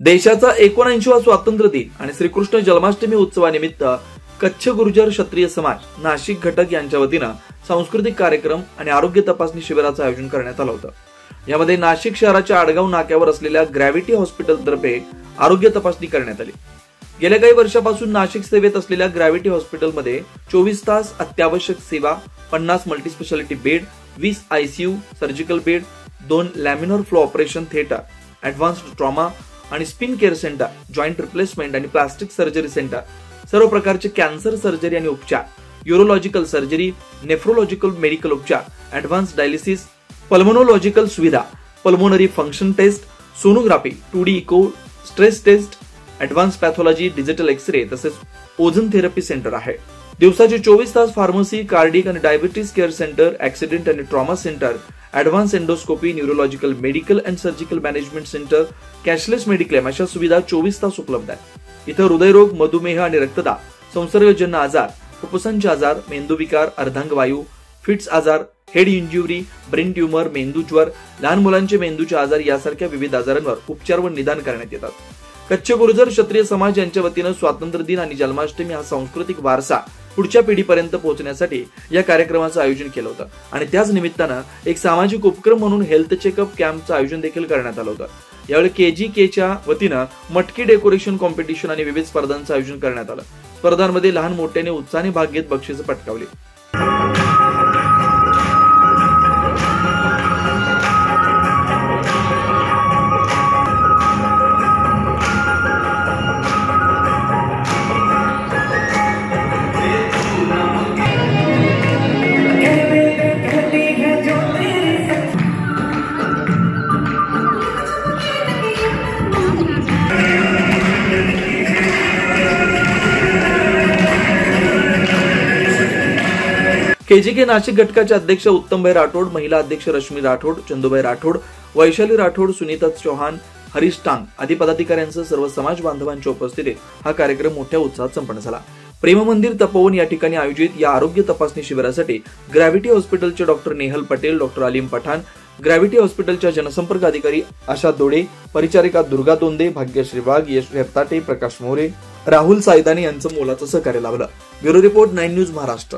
देशाचा 79वा स्वातंत्र्य दिन आणि श्रीकृष्ण जन्माष्टमी उत्सवानिमित्त कच्छ गुर्जर क्षत्रिय समाज नाशिक घटक यांच्या वतीनं सांस्कृतिक कार्यक्रम आणि आरोग्य तपासणी शिबिराचं आयोजन करण्यात आलं होतं। यामध्ये नाशिक शहराच्या आडगाव नाक्यावर असलेल्या ग्रॅव्हिटी हॉस्पिटल तर्फे आरोग्य तपासणी करण्यात आली। गेल्या काही वर्षापासून नाशिक सेवेत असलेल्या ग्रॅव्हिटी हॉस्पिटलमध्ये 24 तास अत्यावश्यक सेवा, 50 multispeciality bed, 20 ICU surgical bed, 2 laminar flow operation theatre, advanced trauma आणि spine care centre, joint replacement आणि प्लास्टिक सर्जरी सेंटर, सर्व प्रकारचे कॅन्सर सर्जरी आणि उपचार, युरोलॉजिकल सर्जरी, नेफ्रोलॉजिकल मेडिकल उपचार, ऍडव्हान्स डायलिसिस, पल्मोनोलॉजिकल सुविधा, pulmonary function test, sonography, 2D echo, stress test, advance pathology, digital x ray तसेच ozone therapy centre आहे। दिवसाचे 24 तास फार्मसी, कार्डिक आणि डायबिटीज केअर सेंटर, ऍक्सिडेंट आणि trauma centre, advance endoscopy, neurological medical and surgical management centre, cashless mediclaim अशा सुविधा 24 तास उपलब्ध आहेत। इथं हृदयरोग, मधुमेह आणि रक्तदाब, संसर्गजन्य आजार, फुफ्फुसांचे आजार, मेंदूविकार, अर्धांगवायू, फिट्स आजार, हेड इंज्युरी, ब्रेन ट्यूमर, मेंदूज्वर, लहान मुलांचे मेंदूचे आजार यासारख्या विविध आजारांवर उपचार व निदान करण्यात येतात। कच्छ गुर्जर क्षत्रिय समाज यांच्या वतीनं स्वातंत्र्य दिन आणि जन्माष्टमी हा सांस्कृतिक वारसा पुढच्या पिढीपर्यंत पोहोचण्यासाठी या कार्यक्रमाचं आयोजन केलं होतं आणि त्याच निमित्तानं एक सामाजिक उपक्रम म्हणून हेल्थ चेकअप कॅम्पचं आयोजन देखील करण्यात आलं होतं। यावेळी KGKच्या वतीनं मटकी डेकोरेशन कॉम्पिटिशन आणि विविध स्पर्धांचं आयोजन करण्यात आलं। स्पर्धांमध्ये लहान मोठ्याने उत्साहाने भाग घेत बक्षिसं पटकावली। KGK नाशिक घटकाचे अध्यक्ष उत्तमभाई राठोड, महिला अध्यक्ष रश्मी राठोड, चंदूभाई राठोड, वैशाली राठोड, सुनीता चौहान, हरीश टांग आदी पदाधिकाऱ्यांसह सर्व समाज बांधवांच्या उपस्थितीत हा कार्यक्रम मोठ्या उत्साहात संपन्न झाला। प्रेम मंदिर तपोवन या ठिकाणी आयोजित या आरोग्य तपासणी शिबिरासाठी ग्रॅव्हिटी हॉस्पिटलचे doctor Nehal Patel, doctor Alim Pathan, gravity हॉस्पिटलच्या जनसंपर्क अधिकारी आशा दोडे, परिचारिका दुर्गा दोंदे, भाग्यश्री वाघ, यश रेपताटे, प्रकाश मोरे, राहुल सायदानी यांचं मोलाचं सहकार्य लाभलं। Bureau report 9 news Maharashtra.